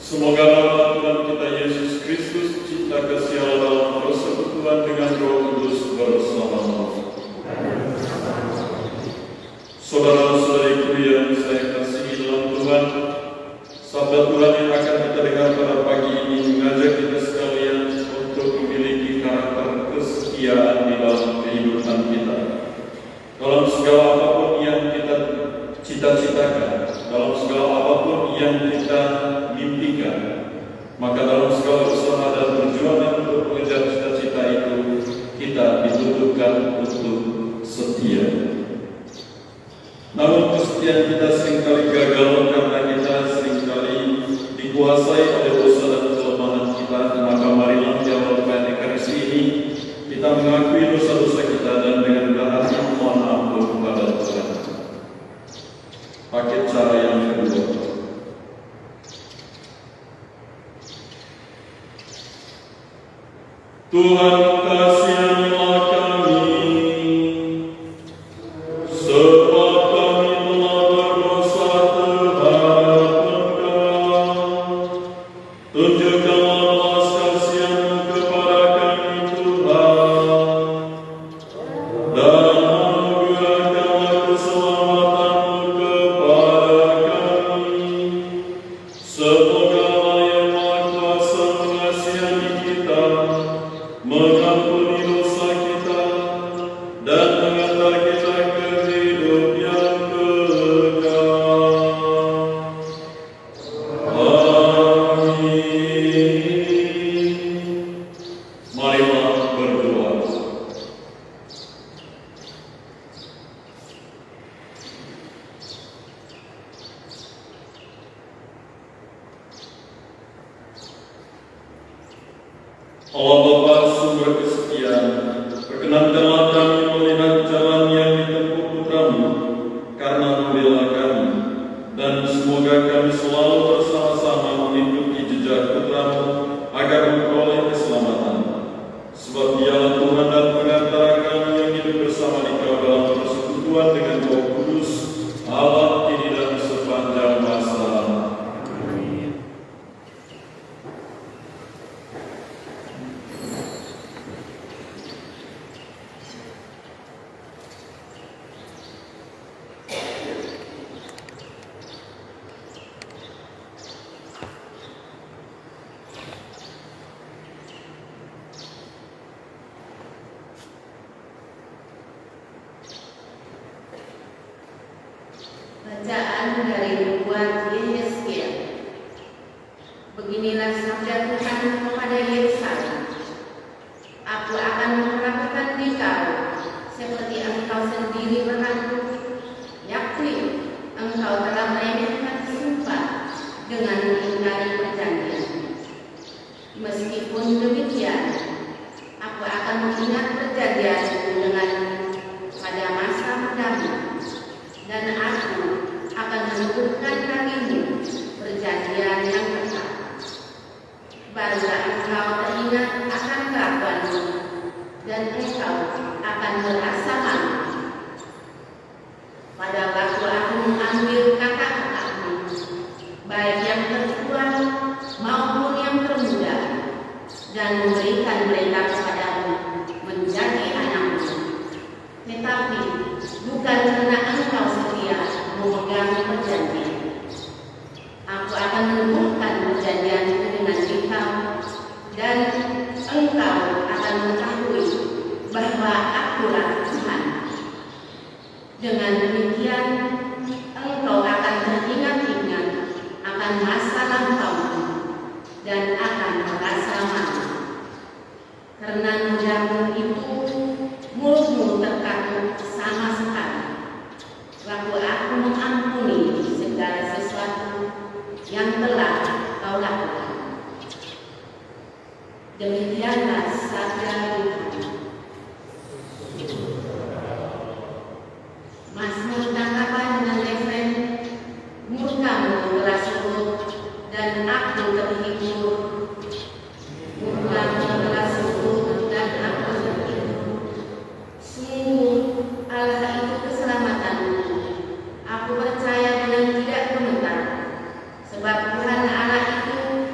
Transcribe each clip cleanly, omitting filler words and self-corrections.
Semoga nama Tuhan kita Yesus Kristus, cinta kasih Allah dalam persekutuan dengan Roh Kudus bersama-sama. Saudara-saudariku yang saya kasihi dalam Tuhan, sabda Tuhan yang akan kita dengar pada pagi ini mengajak kita sekalian untuk memiliki karakter kesetiaan di dalam kehidupan kita. Dalam segala apapun yang kita cita-citakan, dalam segala apapun yang kita mimpikan, maka dalam segala usaha dan perjuangan untuk mengejar cita-cita itu, kita dituntutkan untuk setia. Namun kesetiaan kita seringkali gagal karena kita seringkali dikuasai oleh dosa dan kelemahan kita. Maka marilah di awal Pentekoste ini kita mengakui dosa-dosa kita dan dengan hati mohon ampun kepada Tuhan. Pakai cara yang kedua. Tuhan kasihanilah kami, sebab kami telah berdosa terhadap Engkau. Tunjukkanlah belas kasihan-Mu kepada kami, Tuhan, dan anugerahkanlah keselamatan-Mu kepada kami. Semoga Allah yang Maha Kuasa mengasihani kita, mengampuni dosa kita, dan mengantar kita ke hidup yang kekal. Amin. Marilah berdoa. Allah Bapa sumber kesetiaan, perkenankanlah kami melihat jalan yang ditempuh Putra-Mu karena membela kami, dan semoga kami selalu bersama-sama mengikuti jejak Putra-Mu agar memperoleh keselamatan. Sebab Dialah Tuhan dan pengantara kami yang hidup bersama Dikau dalam persekutuan dengan Roh Kudus, Allah kini dan sepanjang masa. Bacaan dari nubuat Yehezkiel. Beginilah sabda Tuhan kepada Yesaya. Aku akan memperlakukan engkau seperti engkau sendiri mengaku, yakni engkau telah meremehkan sumpah dengan mengingkari perjanjian. Meskipun demikian, aku akan mengingat perjanjianku denganmu pada masa mudamu, dan aku akan meneguhkan bagimu perjanjian yang tetap. Barulah engkau teringat akan kelakuanmu, dan engkau akan merasa malu. Pada waktu aku mengambil kakak-kakakmu, baik yang tertua maupun yang termuda, dan memberikan mereka kepadamu menjadi anakmu, tetapi bukan karena engkau setia memegang perjanjian. Aku akan meneguhkan perjanjian dengan engkau, dan engkau akan mengetahui bahwa Akulah Tuhan. Dengan demikian, engkau akan teringat-ingat akan masa lampaumu dan akan merasa malu. Karena nodamu itu mulutmu terkaku sama sekali, waktu aku mengampuni segala sesuatu yang telah kau lakukan. Demikianlah sabda Tuhan. Mazmur tangkapan dengan refren, murkamu telah surut dan aku terhibur. Murkamu telah surut dan aku terhibur. Sungguh Allah itu keselamatanmu. Aku percaya dengan tidak gemetar, sebab Tuhan Allah itu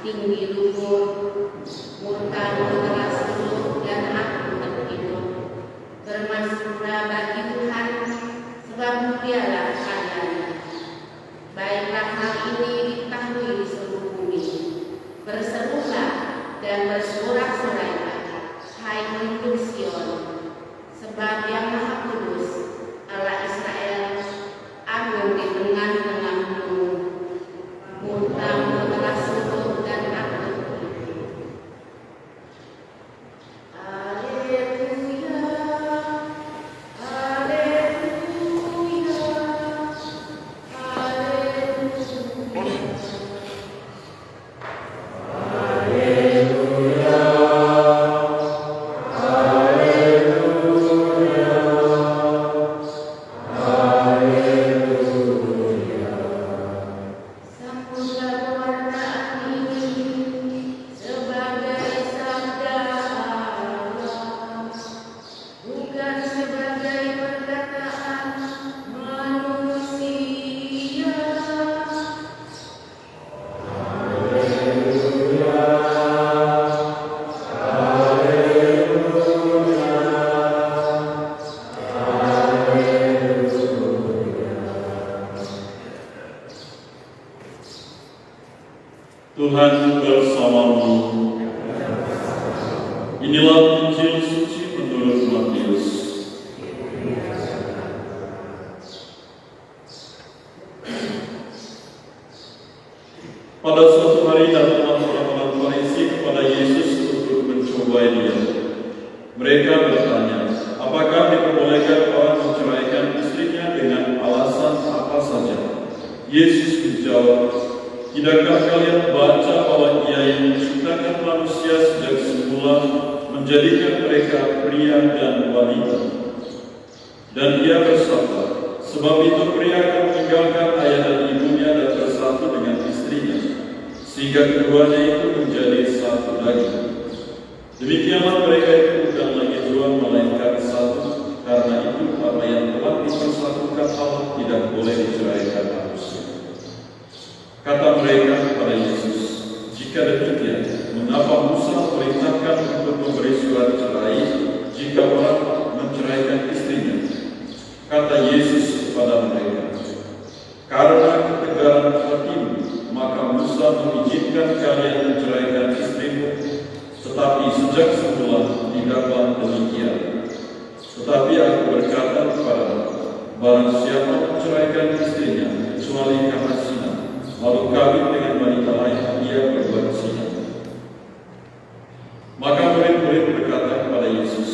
tinggi luhur, murka keras lembut dan aku tertidur. Bermasuklah bagi Tuhan, sebab Dialah adanya. Baiklah hal ini diketahui di seluruh bumi. Berserulah dan bersorak-sorai, hai penduduk Sion, sebab Yang Maha Kudus, Allah Israel, agung di tengah-tengahmu. Murka keras lembut dan aku tertidur. Haleluya, haleluya, sambutlah pewartaan ini sebagai sabda Allah, bukan sebagai perkataan manusia. Tuhan bersamamu. Inilah Injil suci menurut Matius. Pada suatu hari datanglah orang-orang Farisi kepada Yesus untuk mencobai Dia. Mereka bertanya, apakah diperbolehkan orang menceraikan istrinya dengan alasan apa saja? Yesus menjawab, tidakkah kalian baca bahwa Ia yang menciptakan manusia sejak semula menjadikan mereka pria dan wanita? Dan Ia bersabda, sebab itu pria akan meninggalkan ayah dan ibunya dan bersatu dengan istrinya, sehingga keduanya itu menjadi satu daging. Demikianlah mereka itu bukan lagi dua melainkan satu, karena itu apa yang telah dipersatukan Allah tidak boleh diceraikan manusia. Kata mereka kepada Yesus, jika demikian, mengapa Musa memerintahkan untuk memberi surat cerai jika orang menceraikan istrinya? Kata Yesus kepada mereka, karena ketegaran hatimu, maka Musa mengizinkan kalian menceraikan istrimu, tetapi sejak semula tidaklah demikian. Tetapi aku berkata kepadamu, barang siapa menceraikan istrinya kecuali karena zina, lalu kawin dengan wanita lain, ia berbuat zina. Maka murid-murid berkata kepada Yesus,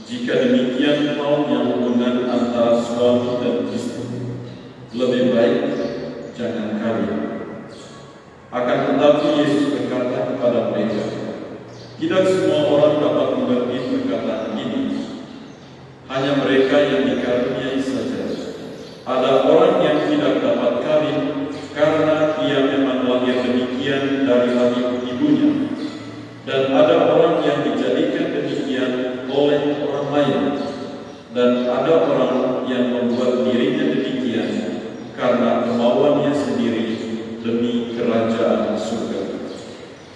jika demikian halnya hubungan antara suami dan istri, lebih baik jangan kawin. Akan tetapi Yesus berkata kepada mereka, tidak semua orang dapat mengerti perkataan ini, hanya mereka yang dikaruniai saja. Ada orang yang tidak dapat kawin karena ia memang lahir demikian dari rahim ibunya, dan ada orang yang dijadikan demikian oleh orang lain, dan ada orang yang membuat dirinya demikian karena kemauannya sendiri demi kerajaan surga.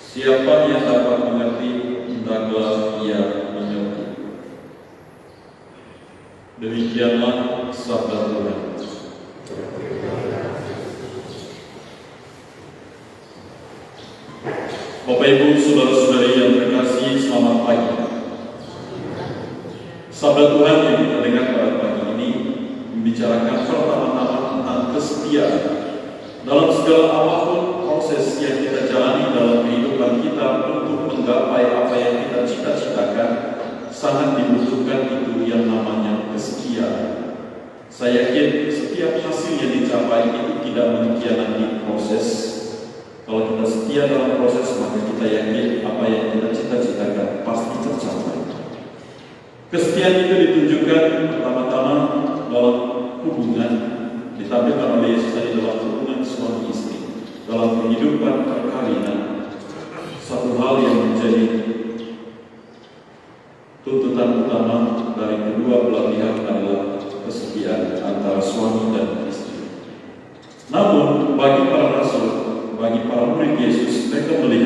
Siapa yang dapat mengerti, hendaklah ia mengerti. Demikianlah sabda Tuhan. Bapak Ibu, saudara-saudari yang terkasih, selamat pagi. Sabda Tuhan yang kita dengar pada pagi ini membicarakan pertama-tama tentang kesetiaan. Dalam segala apapun proses yang kita jalani dalam kehidupan kita untuk menggapai apa yang kita cita-citakan, sangat dibutuhkan itu yang namanya kesetiaan. Saya yakin setiap hasil yang dicapai itu tidak mengkhianati proses. Kalau kita setia dalam proses, maka kita yakin apa yang kita cita-citakan pasti tercapai. Kesetiaan itu ditunjukkan pertama-tama dalam hubungan, ditampilkan oleh Yesus tadi dalam hubungan suami istri, dalam kehidupan perkawinan. Satu hal yang menjadi tuntutan utama dari kedua belah pihak adalah kesetiaan antara suami dan istri. Namun bagi para rasul, bagi para murid Yesus, mereka melihat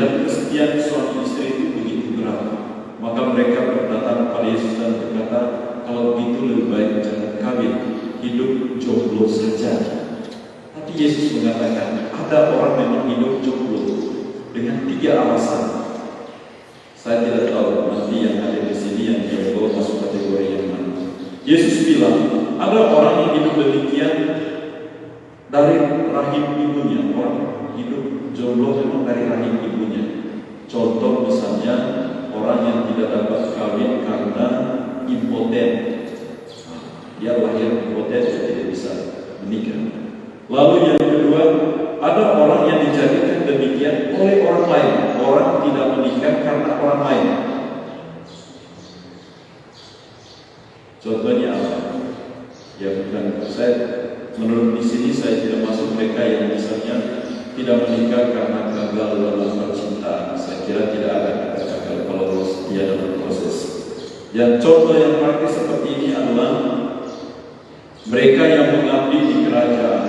mereka berdatang pada Yesus dan berkata, kalau begitu lebih baik jangan kawin, hidup jomblo saja. Tapi Yesus mengatakan, ada orang memang hidup jomblo dengan 3 alasan. Saya tidak tahu nanti yang ada di sini yang jomblo masuk kategori yang mana. Yesus bilang, ada orang yang hidup demikian dari rahim ibunya. Orang hidup jomblo memang dari rahim ibunya. Contoh misalnya orang yang tidak dapat kawin karena impoten. Dia lahir impoten, dia tidak bisa menikah. Lalu yang kedua, ada orang yang dijadikan demikian oleh orang lain. Orang tidak menikah karena orang lain. Contohnya apa? Ya bukan saya. Menurut di sini saya tidak masuk mereka yang misalnya tidak menikah karena gagal dalam percintaan. Saya kira tidak ada kata gagal kalau dia dalam proses. Dan contoh yang praktis seperti ini adalah mereka yang mengabdi di kerajaan.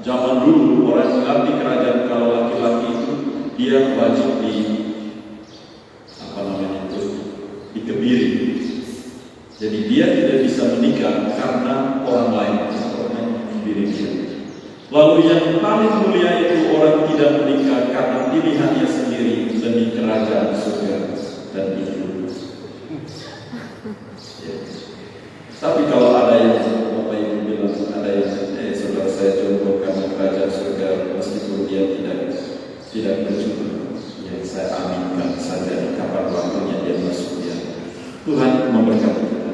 Zaman dulu orang mengabdi kerajaan kalau laki-laki itu dia wajib dikebiri. Jadi dia tidak bisa menikah karena orang lain. Lalu yang paling mulia itu orang tidak menikah karena pilihannya sendiri demi kerajaan surga dan hidup. Ya. Tapi kalau ada yang Bapak Ibu bilang ada yang saudara saya jomblo karena kerajaan surga meskipun dia tidak berjumpa, ya saya aminkan saja kapan waktunya dia masuk dia. Tuhan memberkati kita.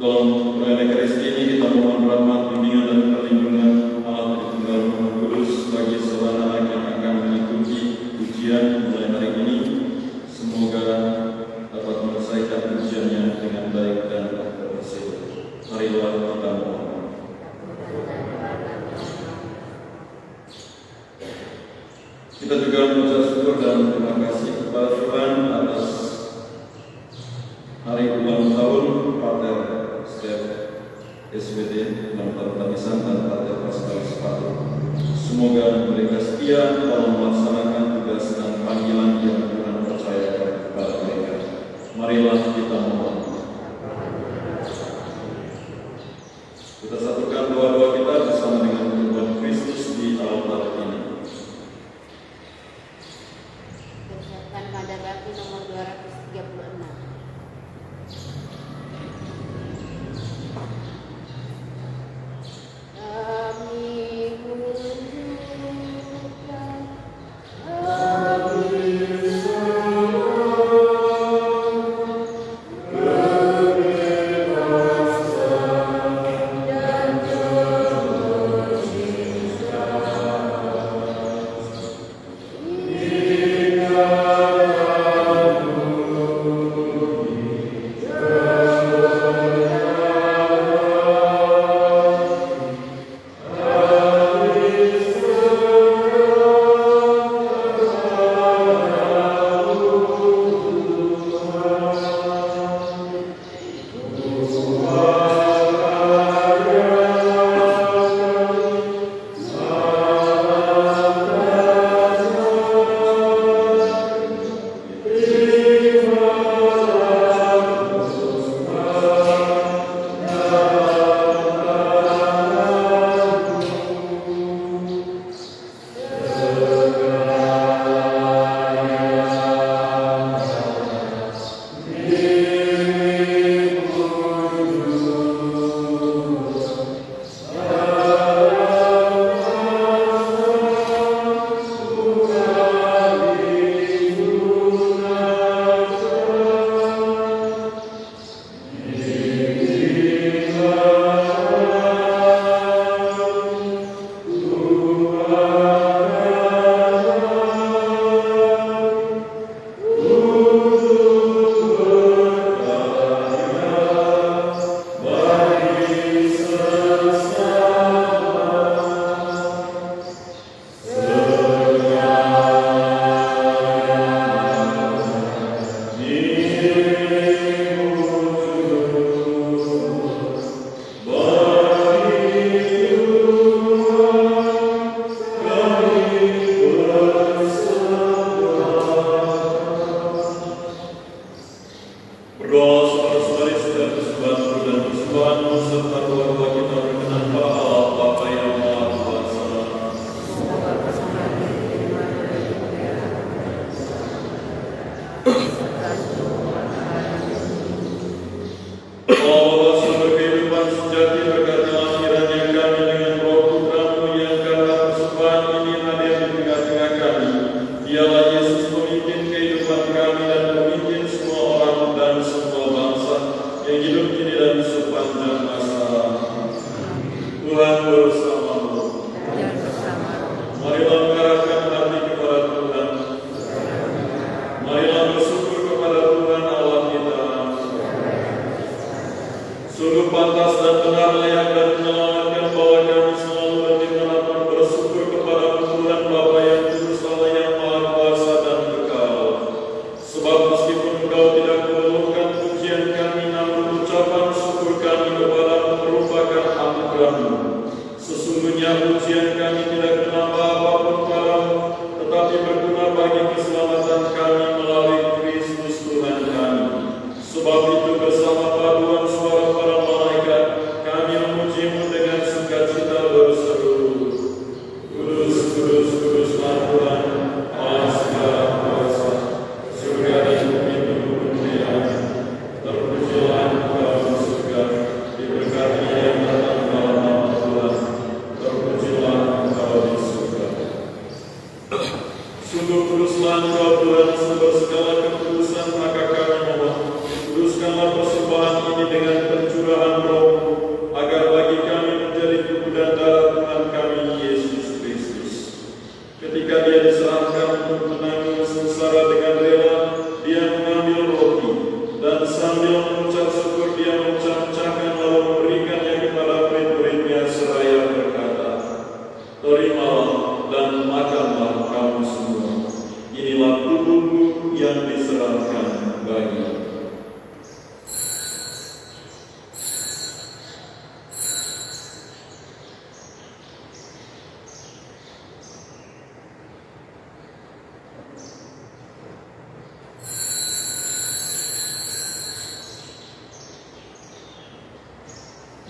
Dalam perayaan Ekaristi ini kita mohon rahmat, bimbingan dan perlindungan Allah Tritunggal Maha Kudus bagi seluruh anak yang akan mengikuti ujian mulai hari ini. Semoga dapat menyelesaikan ujiannya dengan baik dan berhasil. Marilah kita mohon. Kita juga mengucap syukur dan terima kasih kepada Tuhan atas hari ulang tahun Pater SWD dalam Tamisan dan Pater Pascal Sepatu. Semoga mereka setia dalam melaksanakan tugas dan panggilan yang Tuhan percayakan kepada mereka. Marilah kita mohon. Kita satukan doa-doa kita bersama dengan Tuhan Kristus di altar ini. Persiapkan Mada Bakti nomor 236. Amen. Allah sumber kehidupan sejati, berkatilah kiranya kami dengan Roh Putra-Mu yang karena persembahan ini hadir di tengah-tengah kami. Dialah Yesus, pemimpin kehidupan kami dan pemimpin semua orang dan semua bangsa yang hidup kini dan sepanjang masa. Tuhan bersama-mu. Marilah mengarahkan hati kepada Tuhan. Marilah bersyukur kepada Tuhan Allah kita. Sungguh pantas dan benar, layak dan menyelamatkan bahwa kami selalu dan dimanapun bersyukur kepada Tuhan Bapa yang kudus, Allah yang Maha Kuasa dan kekal. Sebab meskipun Engkau tidak mengeluhkan pujian kami, namun ucapan syukur kami kepadamu merupakan anugerah-Mu. Sesungguhnya pujian kami tidak menambah apapun padamu, tetapi berguna bagi keselamatan kami melalui Kristus Tuhan kami. Sebab itu bersama paduan suara para malaikat, kami memuji-Mu dengan sukacita berseru, Kudus, kudus, kuduslah Tuhan, Allah segala kuasa, surga dan bumi penuh kemuliaan. Terpujilah Engkau di surga, diberkati yang datang dalam nama Tuhan. Terpujilah Engkau di surga. Sungguh kuduslah Engkau Tuhan, sumber segala kekudusan, maka kami mohon, kuduskanlah persembahan ini dengan pencurahan Roh-Mu, agar bagi kami menjadi tubuh dan darah Tuhan kami Yesus Kristus. Ketika Dia diserahkan untuk menanggung sengsara dengan rela, Dia mengambil roti, dan sambil mengucap syukur Dia mencah-cahkan lalu memberikannya kepada murid-murid-Nya seraya berkata, "Terimalah dan makanlah kamu semua. Inilah tubuhku yang diserahkan bagimu."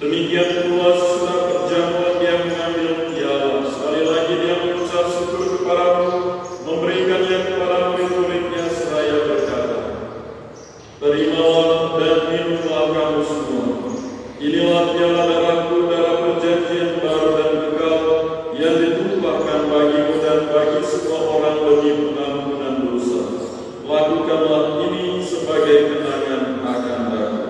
Demikian pula sesudah perjamuan Dia mengambil piala. Sekali lagi Dia mengucap syukur kepadamu, memberikannya kepada murid-murid-Nya seraya berkata, "Terimalah dan minumlah kamu semua. Inilah piala darahku, darah perjanjian baru dan kekal, yang ditumpahkan bagimu dan bagi semua orang demi pengampunan dosa. Lakukanlah ini sebagai kenangan akan aku."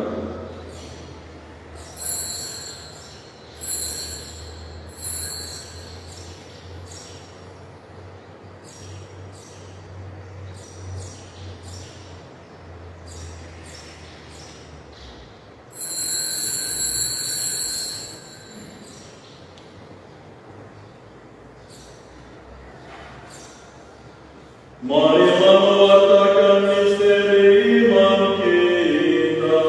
Marilah mewartakan misteri iman kita.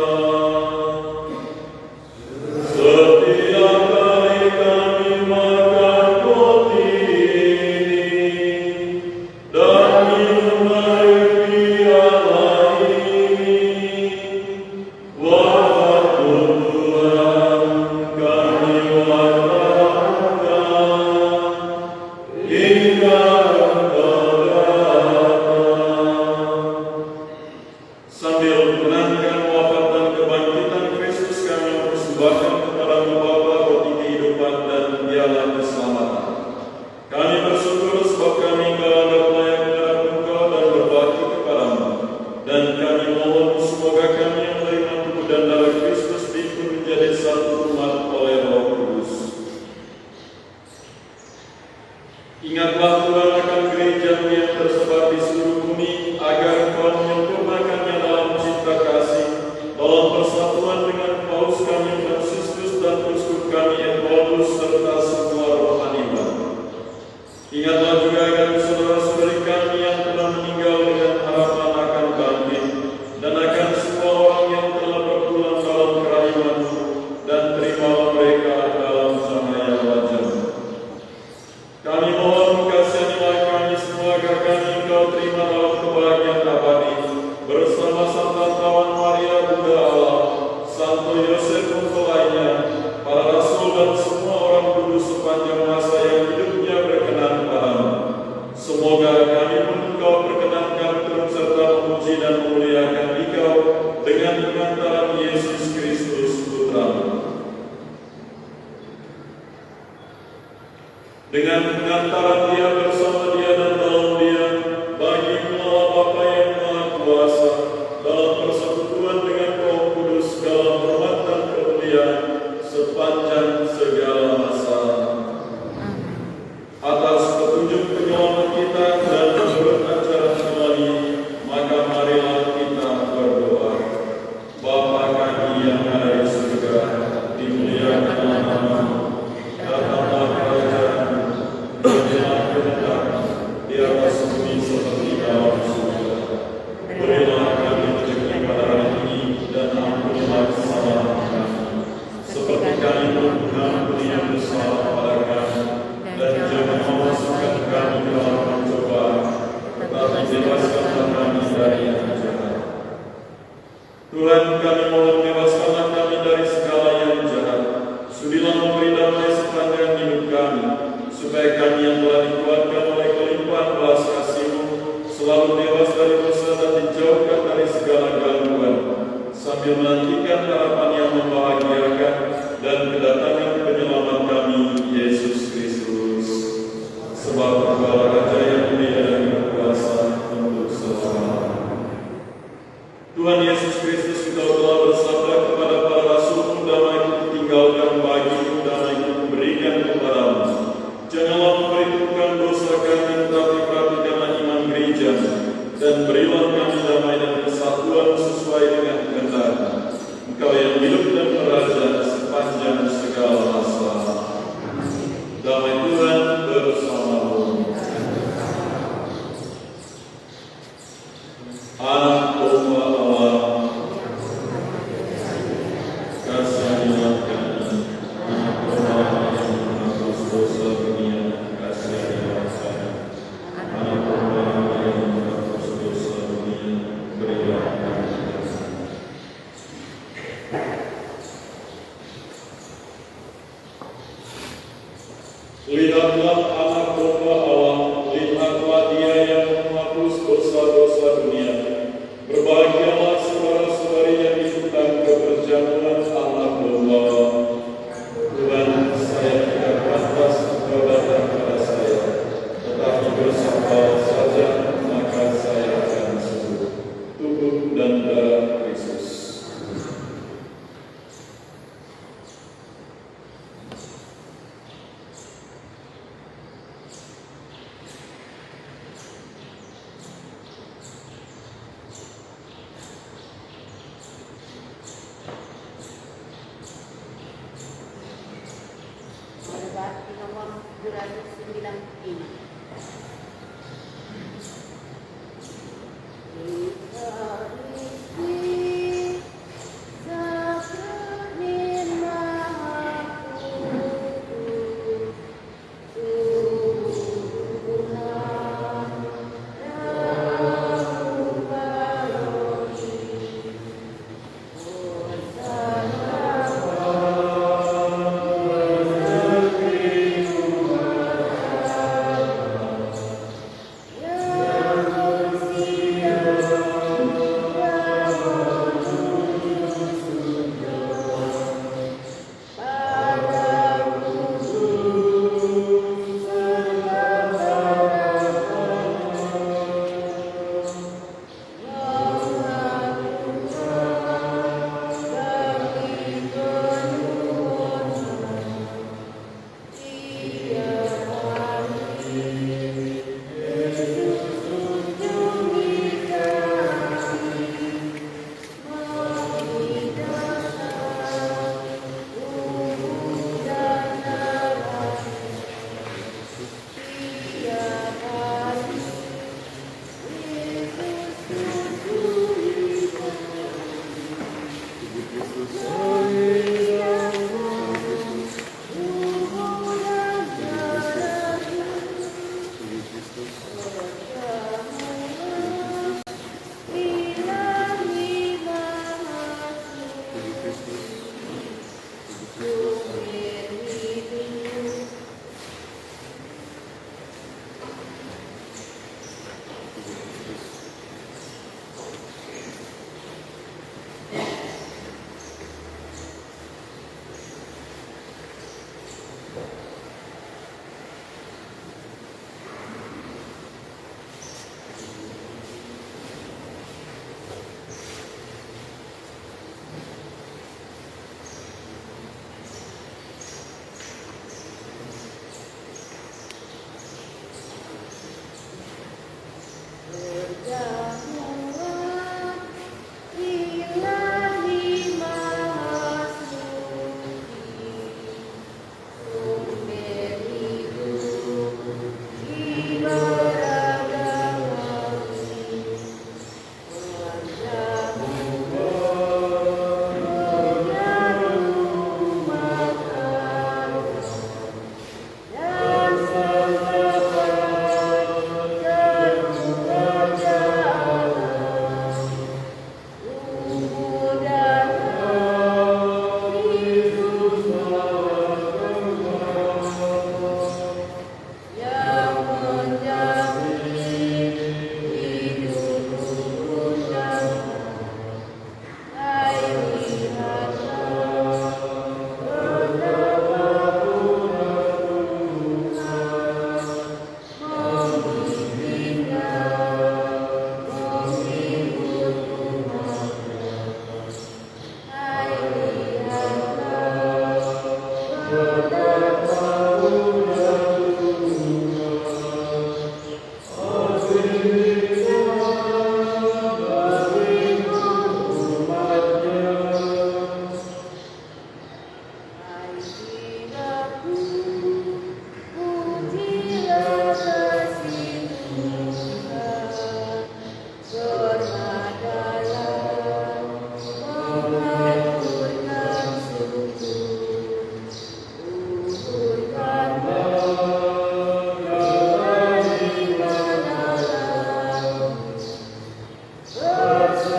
Setiap kali kami makan roti ini dan minum air piala ini, wafat Tuhan kami wartakan hingga sambil menantikan wafat dan kebangkitan Kristus, kami mempersembahkan kepada-Mu Bapa roti kehidupan dan piala keselamatan. Kami bersyukur sebab kami berada layak menghadap Engkau dan berbakti kepada-Mu. Dan kami mohon semoga kami yang menerima tubuh dan darah Kristus itu menjadi satu umat oleh Roh Kudus. Ingatlah Tuhan akan gereja-Mu yang tersebar di seluruh bumi, agar Engkau menyempurnakannya dalam cipta kasih, dalam persatuan dengan Paus kami Fransiskus dan Uskup kami Edwardus serta semua rohaniwan. Ingatlah juga agar saudara-saudari kami yang telah meninggal dengan harapan akan bangkit, pengantaran Yesus Kristus Putra-Mu. Dengan pengantaran Dia, bersama Dia dan dalam Dia, bagi Allah Bapa yang Maha Kuasa, dalam persekutuan dengan Roh Kudus, dalam hormat dan kemuliaan sepanjang segala masa. Atas petunjuk penyelamat kita dan menurut ajaran kembali, maka marilah kita berdoa. Bapa kami yang ada di surga, dimuliakanlah nama-Mu, datanglah kerajaan-Mu, jadilah kehendak-Mu di atas bumi seperti dalam surga. Berilah kami rezeki pada hari ini dan ampunilah kesalahan kami, seperti kami pun mengampuni yang bersalah pada kami, dan jangan memasukkan kami ke dalam pencobaan, tetapi bebaskanlah kami dari yang jahat. Tuhan, kami mohon bebaskanlah kami dari segala yang jahat. Sudilah memberi damai sepanjang hidup kami, supaya kami yang telah dikuatkan oleh kelimpahan belas kasih-Mu selalu bebas dari dosa dan dijauhkan dari segala gangguan, sambil menantikan harapan yang membahagiakan dan kedatangan penyelamat kami, Yesus Kristus. Sebab Engkau Raja yang mulia dan berkuasa untuk selama-lamanya. Tuhan Yesus Kristus, Engkau telah bersabda kepada para rasul-Mu, damai-Ku tinggalkan bagimu, damai-Ku berikan kepadamu. Janganlah memperhitungkan dosa kami, tetapi perhatikanlah iman gereja-Mu, dan berilah kami damai dan kesatuan sesuai dengan kehendak-Mu. Engkau yang hidup dan meraja sepanjang segala masa. Damai Tuhan bersama-Mu. Anak domba Allah, kasihanilah kami. Anak domba yang menghapus dosa dunia, kasihanilah kami. Anak domba yang menghapus dosa dunia, berilah kami. Lihatlah anak domba Allah, lihatlah Dia yang menghapus dosa-dosa dunia. Berbahagialah saudara-saudari yang ikutan keperjamuan anak domba. Tuhan, saya tidak pantas Engkau datang pada saya, tetapi bersabar saja, maka saya akan sembuh. Tubuh dan darah Kristus. Berarti nomor 290.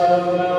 bersama